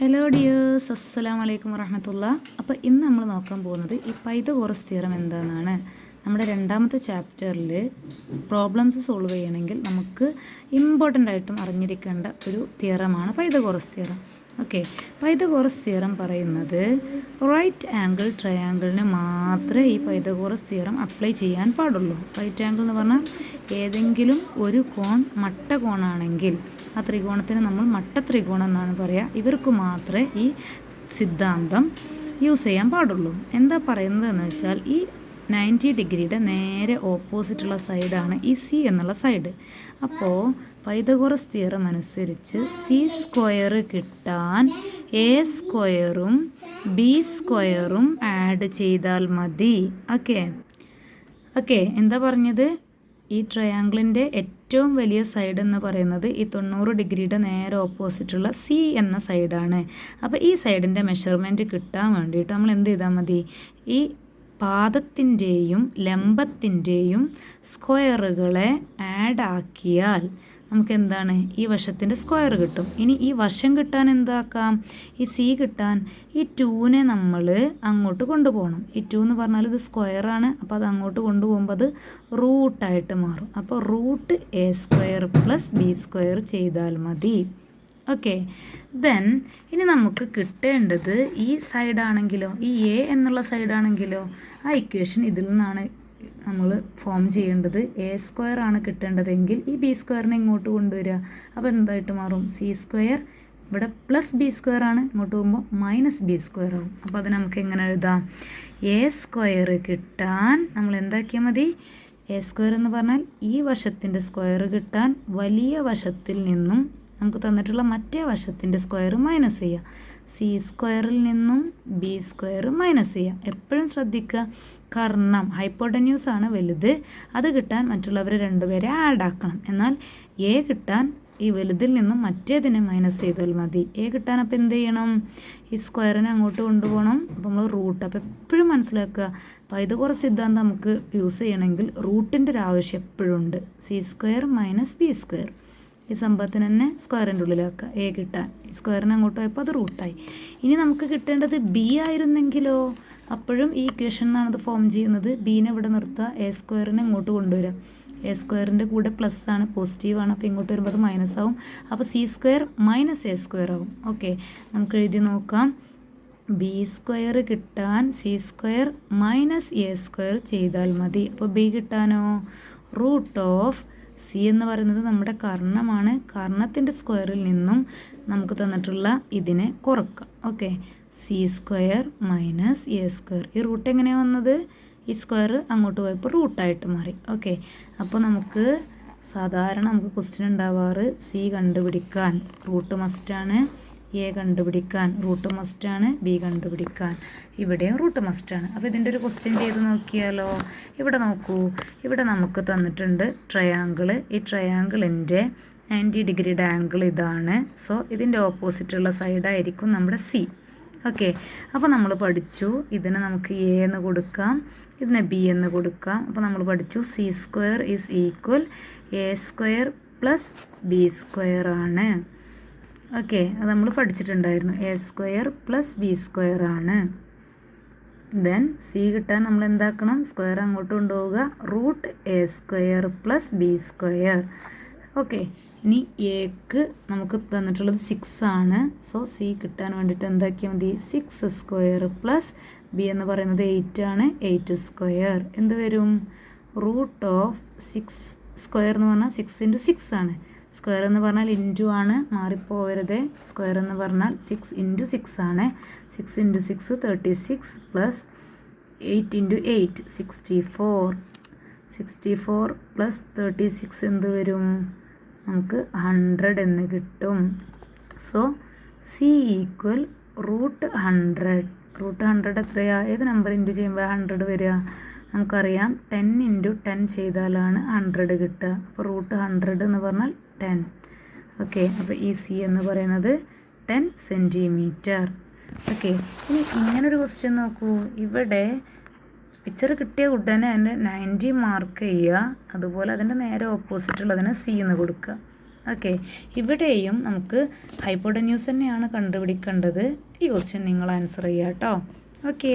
Hello dears, അസ്സലാമു അലൈക്കും വറഹ്മത്തുള്ളാഹി. അപ്പോൾ ഇന്ന് നമ്മൾ നോക്കാൻ പോകുന്നത് ഈ പൈതഗോറസ് തിയറം എന്താണെന്നാണ്. നമ്മുടെ രണ്ടാമത്തെ ചാപ്റ്ററിൽ പ്രോബ്ലംസ് സോൾവ് ചെയ്യണമെങ്കിൽ നമുക്ക് ഇമ്പോർട്ടൻ്റ് ആയിട്ടും അറിഞ്ഞിരിക്കേണ്ട ഒരു തിയറമാണ് Pythagoras theorem. Okay, Pythagoras theorem പറയുന്നത് റൈറ്റ് ആംഗിൾ ട്രയാങ്കിളിന് മാത്രമേ ഈ പൈതഗോറസ് തിയറം അപ്ലൈ ചെയ്യാൻ പാടുള്ളൂ. റൈറ്റ് ആംഗിൾ എന്ന് പറഞ്ഞാൽ ഏതെങ്കിലും ഒരു കോൺ മട്ട കോണാണെങ്കിൽ ആ ത്രികോണത്തിന് നമ്മൾ മട്ട ത്രികോണം എന്നാണ് പറയുക. ഇവർക്ക് മാത്രമേ ഈ സിദ്ധാന്തം യൂസ് ചെയ്യാൻ പാടുള്ളൂ. എന്താ പറയുന്നത് എന്ന് വെച്ചാൽ ഈ 90 ഡിഗ്രിയുടെ നേരെ ഓപ്പോസിറ്റുള്ള സൈഡാണ് ഈ സി എന്നുള്ള സൈഡ്. അപ്പോൾ പൈതഗോറസ് തിയറം അനുസരിച്ച് സി സ്ക്വയർ കിട്ടാൻ എ സ്ക്വയറും ബി സ്ക്വയറും ആഡ് ചെയ്താൽ മതി. ഓക്കെ, എന്താ പറഞ്ഞത്? ഈ ട്രയാങ്കിളിൻ്റെ ഏറ്റവും വലിയ സൈഡ് എന്ന് പറയുന്നത് ഈ 90 ഡിഗ്രിയുടെ നേരെ ഓപ്പോസിറ്റുള്ള സി എന്ന സൈഡാണ്. അപ്പോൾ ഈ സൈഡിൻ്റെ മെഷർമെൻറ്റ് കിട്ടാൻ വേണ്ടിയിട്ട് നമ്മൾ എന്ത് ചെയ്താൽ മതി? ഈ പാദത്തിൻ്റെയും ലംബത്തിൻ്റെയും സ്ക്വയറുകളെ ആഡ് ആക്കിയാൽ നമുക്ക് എന്താണ്? ഈ വശത്തിൻ്റെ സ്ക്വയർ കിട്ടും. ഇനി ഈ വശം കിട്ടാൻ എന്താക്കാം? ഈ സി കിട്ടാൻ ഈ 2നെ നമ്മൾ അങ്ങോട്ട് കൊണ്ടുപോകണം. ഈ 2 എന്ന് പറഞ്ഞാൽ ഇത് സ്ക്വയറാണ്. അപ്പോൾ അത് അങ്ങോട്ട് കൊണ്ടുപോകുമ്പോൾ അത് റൂട്ടായിട്ട് മാറും. അപ്പോൾ root A square plus B square ചെയ്താൽ മതി. ഓക്കെ, ദെൻ ഇനി നമുക്ക് കിട്ടേണ്ടത് ഈ സൈഡാണെങ്കിലോ, ഈ എ എന്നുള്ള സൈഡാണെങ്കിലോ ആ ഇക്വേഷൻ ഇതിൽ നിന്നാണ് നമ്മൾ ഫോം ചെയ്യേണ്ടത്. എ സ്ക്വയർ ആണ് കിട്ടേണ്ടതെങ്കിൽ ഈ ബി സ്ക്വയറിനെ ഇങ്ങോട്ട് കൊണ്ടുവരിക. അപ്പോൾ എന്തായിട്ട് മാറും? സി സ്ക്വയർ ഇവിടെ പ്ലസ് ബി സ്ക്വയർ ആണ്, ഇങ്ങോട്ട് പോകുമ്പോൾ മൈനസ് ബി സ്ക്വയർ ആവും. അപ്പോൾ അത് നമുക്ക് എങ്ങനെ എഴുതാം? എ സ്ക്വയർ കിട്ടാൻ നമ്മൾ എന്താക്കിയാൽ മതി? എ സ്ക്വയർ എന്ന് പറഞ്ഞാൽ ഈ വശത്തിൻ്റെ സ്ക്വയർ കിട്ടാൻ വലിയ വശത്തിൽ നിന്നും നമുക്ക് തന്നിട്ടുള്ള മറ്റേ വശത്തിൻ്റെ സ്ക്വയർ മൈനസ് ചെയ്യുക. സി സ്ക്വയറിൽ നിന്നും ബി സ്ക്വയർ മൈനസ് ചെയ്യുക. എപ്പോഴും ശ്രദ്ധിക്കുക, കർണം ഹൈപ്പോട്ടന്യൂസ് ആണ് വലുത്. അത് കിട്ടാൻ മറ്റുള്ളവർ രണ്ടുപേരെ ആഡ് ആക്കണം. എന്നാൽ എ കിട്ടാൻ ഈ വലുതിൽ നിന്നും മറ്റേതിനെ മൈനസ് ചെയ്താൽ മതി. എ കിട്ടാൻ അപ്പോൾ എന്ത് ചെയ്യണം? ഈ സ്ക്വയറിനെ അങ്ങോട്ട് കൊണ്ടുപോകണം. അപ്പോൾ നമ്മൾ റൂട്ട്. അപ്പോൾ എപ്പോഴും മനസ്സിലാക്കുക, പൈതഗോറസ് സിദ്ധാന്തം നമുക്ക് യൂസ് ചെയ്യണമെങ്കിൽ റൂട്ടിൻ്റെ ഒരു ആവശ്യം എപ്പോഴും ഉണ്ട്. C square minus B square ഈ സംഭവത്തിന് തന്നെ സ്ക്വയറിൻ്റെ ഉള്ളിലാക്കുക. എ കിട്ടാൻ ഈ സ്ക്വയറിനെ അങ്ങോട്ട് പോയപ്പോൾ അത് റൂട്ടായി. ഇനി നമുക്ക് കിട്ടേണ്ടത് ബി ആയിരുന്നെങ്കിലോ? അപ്പോഴും ഈ ഇക്വേഷൻ എന്നാണ് അത് ഫോം ചെയ്യുന്നത്. ബീനെ ഇവിടെ നിർത്തുക, എ സ്ക്വയറിനെ ഇങ്ങോട്ട് കൊണ്ടുവരിക. എ സ്ക്വയറിൻ്റെ കൂടെ പ്ലസ് ആണ്, പോസിറ്റീവാണ്. അപ്പോൾ ഇങ്ങോട്ട് വരുമ്പോൾ അത് മൈനസ് ആവും. അപ്പോൾ C square minus a square ആവും. ഓക്കെ, നമുക്ക് എഴുതി നോക്കാം. ബി സ്ക്വയർ കിട്ടാൻ C square minus a square ചെയ്താൽ മതി. അപ്പോൾ ബി കിട്ടാനോ? റൂട്ട് ഓഫ് സി എന്ന് പറയുന്നത് നമ്മുടെ കർണമാണ്. കർണത്തിൻ്റെ സ്ക്വയറിൽ നിന്നും നമുക്ക് തന്നിട്ടുള്ള ഇതിനെ കുറക്കാം. Okay, c square minus a square. ഈ റൂട്ട് എങ്ങനെയാണ് വന്നത്? ഈ സ്ക്വയർ അങ്ങോട്ട് പോയപ്പോൾ റൂട്ടായിട്ട് മാറി. ഓക്കെ, അപ്പോൾ നമുക്ക് സാധാരണ നമുക്ക് ക്വസ്റ്റ്യൻ ഉണ്ടാവാറ് സി കണ്ടുപിടിക്കാൻ റൂട്ട് മസ്റ്റാണ്, എ കണ്ടുപിടിക്കാൻ റൂട്ട് മസ്റ്റാണ്, ബി കണ്ടുപിടിക്കാൻ ഇവിടെയും റൂട്ട് മസ്റ്റാണ്. അപ്പോൾ ഇതിൻ്റെ ഒരു ക്വസ്റ്റ്യൻ ചെയ്ത് നോക്കിയാലോ? ഇവിടെ നോക്കൂ, ഇവിടെ നമുക്ക് തന്നിട്ടുണ്ട് ട്രയാങ്കിൾ. ഈ ട്രയാങ്കിളിൻ്റെ 90 ഡിഗ്രിയുടെ ആംഗിൾ ഇതാണ്. സോ ഇതിൻ്റെ ഓപ്പോസിറ്റുള്ള സൈഡായിരിക്കും നമ്മുടെ സി. ഓക്കെ, അപ്പോൾ നമ്മൾ പഠിച്ചു ഇതിനെ നമുക്ക് എ എന്ന് കൊടുക്കാം, ഇതിനെ ബി എന്ന് കൊടുക്കാം. അപ്പോൾ നമ്മൾ പഠിച്ചു c square is equal a square plus B square ആണ്. ഓക്കെ, അത് നമ്മൾ പഠിച്ചിട്ടുണ്ടായിരുന്നു. A square plus B square ആണ്. ദെൻ സി കിട്ടാൻ നമ്മൾ എന്താക്കണം? സ്ക്വയർ അങ്ങോട്ട് കൊണ്ടുപോവുക. Root A square plus B square. Okay, ഇനി എക്ക് നമുക്ക് തന്നിട്ടുള്ളത് 6 ആണ്. സോ സി കിട്ടാൻ വേണ്ടിയിട്ട് എന്താക്കിയാൽ മതി? 6 സ്ക്വയർ പ്ലസ് ബി എന്ന് പറയുന്നത് 8 ആണ്. 8 സ്ക്വയർ എന്ത് വരും? റൂട്ട് ഓഫ് 6 സ്ക്വയർ എന്ന് പറഞ്ഞാൽ 6 × 6 ആണ്. സ്ക്വയർ എന്ന് പറഞ്ഞാൽ ഇൻറ്റു ആണ്, മാറിപ്പോവരുത്. സ്ക്വയർ എന്ന് പറഞ്ഞാൽ 6 × 6 ആണ്. 6 × 6 36 പ്ലസ് 8 × 8 64. 64 പ്ലസ് 36 എന്ത് വരും? നമുക്ക് 100 എന്ന് കിട്ടും. So C equal root 100. Root 100 എത്രയാ? ഏത് നമ്പർ ഇൻറ്റു ചെയ്യുമ്പോൾ 100 വരിക? നമുക്കറിയാം 10 × 10 ചെയ്താലാണ് 100 കിട്ടുക. അപ്പോൾ റൂട്ട് 100 എന്ന് പറഞ്ഞാൽ 10. ഓക്കെ, അപ്പോൾ ഈ സി എന്ന് പറയുന്നത് 10 സെൻറ്റിമീറ്റർ. ഓക്കെ, ഇനി ഇങ്ങനൊരു ക്വസ്റ്റ്യൻ നോക്കൂ. ഇവിടെ പിക്ചർ കിട്ടിയ ഉടനെ അതിൻ്റെ 90 മാർക്ക് ചെയ്യുക. അതുപോലെ അതിൻ്റെ നേരെ ഓപ്പോസിറ്റുള്ളതിനെ സി എന്ന് കൊടുക്കുക. ഓക്കെ, ഇവിടെയും നമുക്ക് ഹൈപ്പോട്ടന്യൂസ് തന്നെയാണ് കണ്ടുപിടിക്കേണ്ടത്. ഈ ക്വസ്റ്റ്യൻ നിങ്ങൾ ആൻസർ ചെയ്യുക കേട്ടോ. ഓക്കെ.